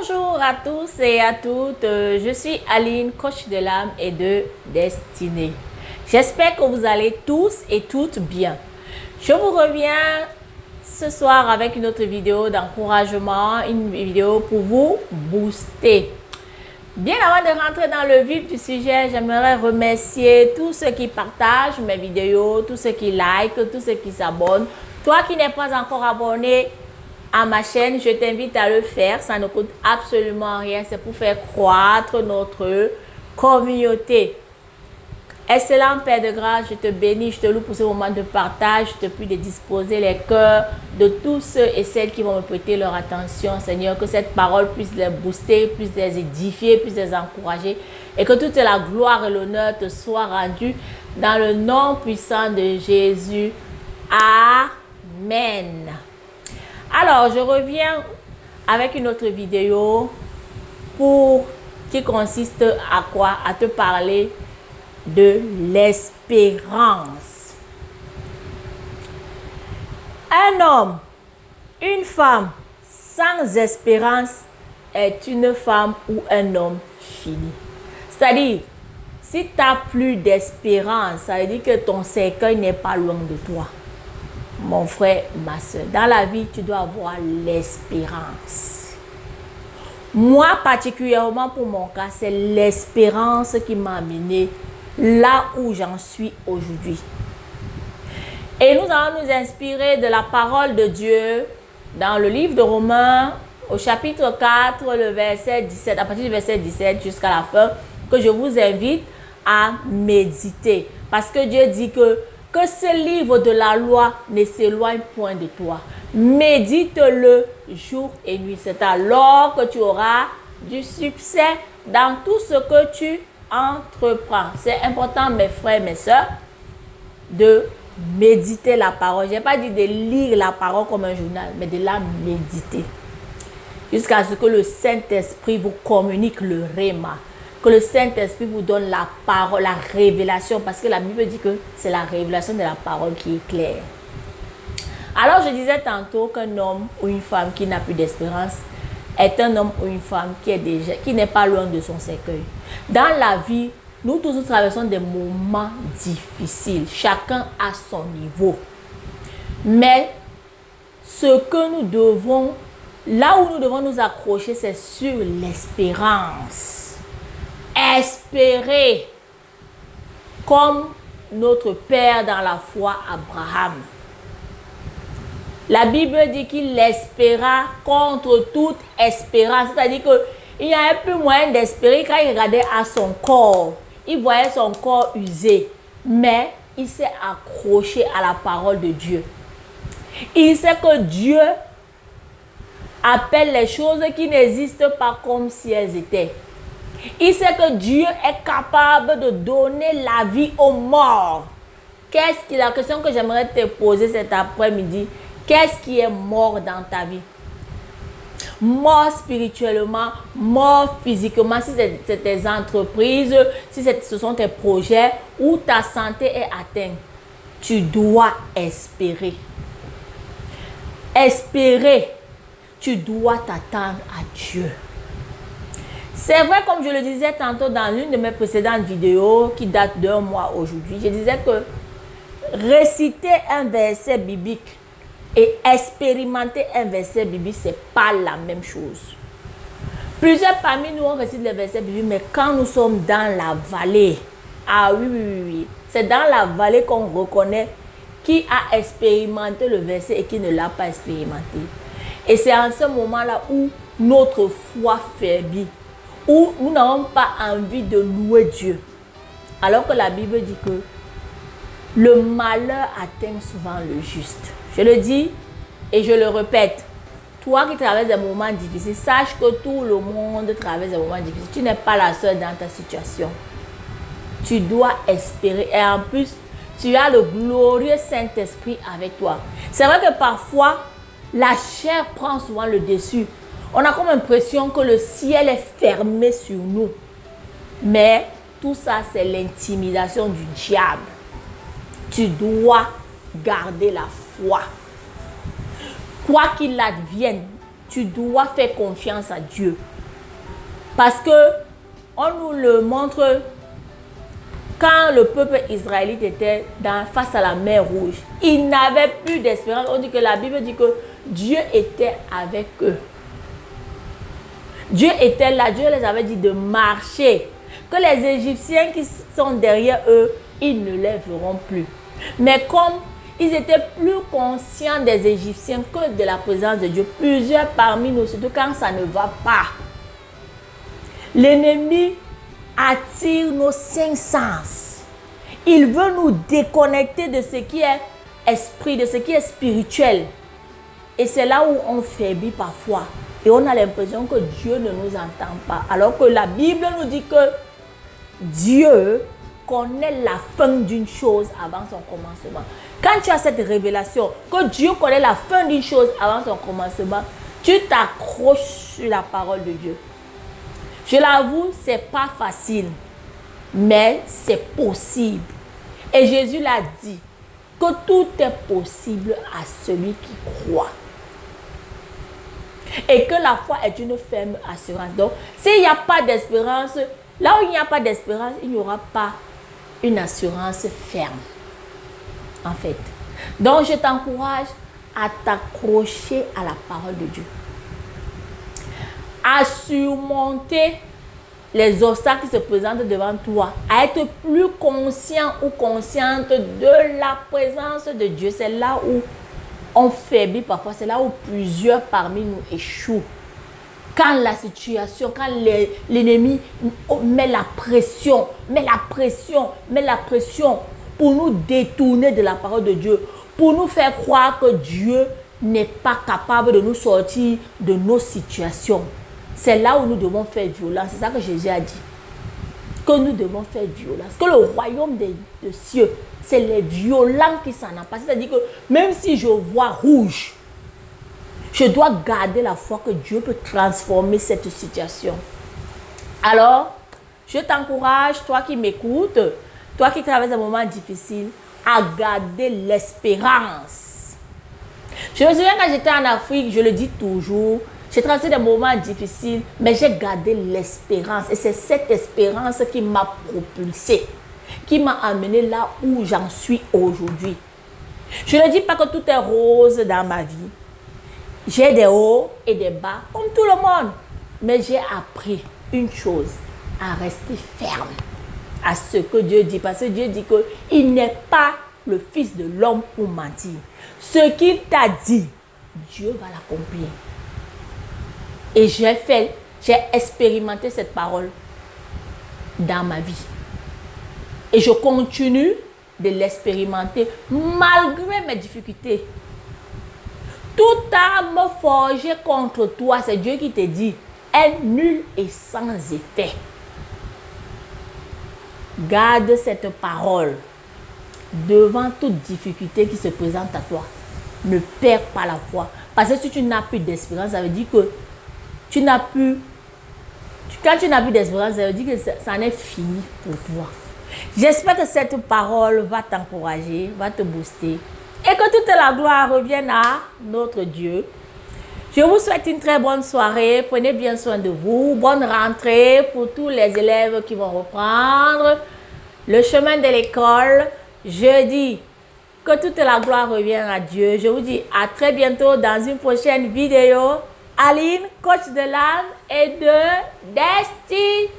Bonjour à tous et à toutes, je suis Aline, coach de l'âme et de destinée. J'espère que vous allez tous et toutes bien. Je vous reviens ce soir avec une autre vidéo d'encouragement, une vidéo pour vous booster. Bien avant de rentrer dans le vif du sujet, j'aimerais remercier tous ceux qui partagent mes vidéos, tous ceux qui likent, tous ceux qui s'abonnent. Toi qui n'es pas encore abonné à ma chaîne, je t'invite à le faire. Ça ne coûte absolument rien. C'est pour faire croître notre communauté. Excellent Père de grâce, je te bénis, je te loue pour ce moment de partage. Je te prie de disposer les cœurs de tous ceux et celles qui vont me prêter leur attention, Seigneur. Que cette parole puisse les booster, puisse les édifier, puisse les encourager. Et que toute la gloire et l'honneur te soient rendus dans le nom puissant de Jésus. Amen. Alors, je reviens avec une autre vidéo qui consiste à quoi? À te parler de l'espérance. Un homme, une femme sans espérance est une femme ou un homme fini. C'est-à-dire, si tu n'as plus d'espérance, ça veut dire que ton cercueil n'est pas loin de toi. Mon frère, ma soeur, dans la vie, tu dois avoir l'espérance. Moi, particulièrement pour mon cas, c'est l'espérance qui m'a amené là où j'en suis aujourd'hui. Et nous allons nous inspirer de la parole de Dieu dans le livre de Romains, au chapitre 4, le verset 17, à partir du verset 17 jusqu'à la fin, que je vous invite à méditer. Parce que Dieu dit que ce livre de la loi ne s'éloigne point de toi. Médite-le jour et nuit. C'est alors que tu auras du succès dans tout ce que tu entreprends. C'est important, mes frères, mes soeurs, de méditer la parole. Je n'ai pas dit de lire la parole comme un journal, mais de la méditer. Jusqu'à ce que le Saint-Esprit vous communique le réma. Que le Saint-Esprit vous donne la parole, la révélation. Parce que la Bible dit que c'est la révélation de la parole qui est claire. Alors, je disais tantôt qu'un homme ou une femme qui n'a plus d'espérance est un homme ou une femme qui n'est pas loin de son cercueil. Dans la vie, nous tous nous traversons des moments difficiles. Chacun à son niveau. Mais ce que nous devons, là où nous devons nous accrocher, c'est sur l'espérance. Espérer comme notre Père dans la foi Abraham. La Bible dit qu'il espéra contre toute espérance. C'est-à-dire qu'il n'y avait plus moyen d'espérer quand il regardait à son corps. Il voyait son corps usé. Mais il s'est accroché à la parole de Dieu. Il sait que Dieu appelle les choses qui n'existent pas comme si elles étaient. Il sait que Dieu est capable de donner la vie aux morts. La question que j'aimerais te poser cet après-midi, qu'est-ce qui est mort dans ta vie? Mort spirituellement, mort physiquement, si c'est tes entreprises, si ce sont tes projets où ta santé est atteinte, tu dois espérer. Espérer, tu dois t'attendre à Dieu. C'est vrai, comme je le disais tantôt dans l'une de mes précédentes vidéos qui date d'un mois aujourd'hui, je disais que réciter un verset biblique et expérimenter un verset biblique, ce n'est pas la même chose. Plusieurs parmi nous ont récité les versets bibliques, mais quand nous sommes dans la vallée, ah oui, c'est dans la vallée qu'on reconnaît qui a expérimenté le verset et qui ne l'a pas expérimenté. Et c'est en ce moment-là où notre foi faiblit, où nous n'avons pas envie de louer Dieu. Alors que la Bible dit que le malheur atteint souvent le juste. Je le dis et je le répète. Toi qui traverses des moments difficiles, sache que tout le monde traverse des moments difficiles. Tu n'es pas la seule dans ta situation. Tu dois espérer. Et en plus, tu as le glorieux Saint-Esprit avec toi. C'est vrai que parfois, la chair prend souvent le dessus. On a comme l'impression que le ciel est fermé sur nous. Mais tout ça, c'est l'intimidation du diable. Tu dois garder la foi. Quoi qu'il advienne, tu dois faire confiance à Dieu. Parce que on nous le montre quand le peuple israélite était face à la mer Rouge. Ils n'avaient plus d'espérance. On dit que la Bible dit que Dieu était avec eux. Dieu était là. Dieu les avait dit de marcher. Que les Égyptiens qui sont derrière eux, ils ne les verront plus. Mais comme ils étaient plus conscients des Égyptiens que de la présence de Dieu, plusieurs parmi nous, surtout quand ça ne va pas, l'ennemi attire nos cinq sens. Il veut nous déconnecter de ce qui est esprit, de ce qui est spirituel. Et c'est là où on faiblit parfois. Et on a l'impression que Dieu ne nous entend pas. Alors que la Bible nous dit que Dieu connaît la fin d'une chose avant son commencement. Quand tu as cette révélation, que Dieu connaît la fin d'une chose avant son commencement, tu t'accroches sur la parole de Dieu. Je l'avoue, ce n'est pas facile, mais c'est possible. Et Jésus l'a dit, que tout est possible à celui qui croit. Et que la foi est une ferme assurance. Donc, s'il n'y a pas d'espérance, là où il n'y a pas d'espérance, il n'y aura pas une assurance ferme. En fait. Donc, je t'encourage à t'accrocher à la parole de Dieu. À surmonter les obstacles qui se présentent devant toi. À être plus conscient ou consciente de la présence de Dieu. C'est là où on faiblit parfois. C'est là où plusieurs parmi nous échouent. Quand la situation, quand l'ennemi met la pression pour nous détourner de la parole de Dieu, pour nous faire croire que Dieu n'est pas capable de nous sortir de nos situations. C'est là où nous devons faire violence. C'est ça que Jésus a dit. Que nous devons faire violence. Que le royaume des cieux, c'est les violents qui s'en emparent. C'est-à-dire que même si je vois rouge, je dois garder la foi que Dieu peut transformer cette situation. Alors, je t'encourage, toi qui m'écoutes, toi qui traverses un moment difficile, à garder l'espérance. Je me souviens quand j'étais en Afrique, je le dis toujours, j'ai traversé des moments difficiles, mais j'ai gardé l'espérance. Et c'est cette espérance qui m'a propulsé, qui m'a amené là où j'en suis aujourd'hui. Je ne dis pas que tout est rose dans ma vie. J'ai des hauts et des bas, comme tout le monde. Mais j'ai appris une chose, à rester ferme à ce que Dieu dit. Parce que Dieu dit qu'il n'est pas le Fils de l'homme pour mentir. Ce qu'il t'a dit, Dieu va l'accomplir. Et j'ai expérimenté cette parole dans ma vie. Et je continue de l'expérimenter malgré mes difficultés. Toute arme forgée contre toi, c'est Dieu qui te dit, est nulle et sans effet. Garde cette parole devant toute difficulté qui se présente à toi. Ne perds pas la foi. Parce que si tu n'as plus d'espérance, ça veut dire que tu n'as plus... Quand tu n'as plus d'espérance, ça veut dire que ça en est fini pour toi. J'espère que cette parole va t'encourager, va te booster. Et que toute la gloire revienne à notre Dieu. Je vous souhaite une très bonne soirée. Prenez bien soin de vous. Bonne rentrée pour tous les élèves qui vont reprendre le chemin de l'école. Je dis que toute la gloire revienne à Dieu. Je vous dis à très bientôt dans une prochaine vidéo. Aline, coach de l'âme et de destinée.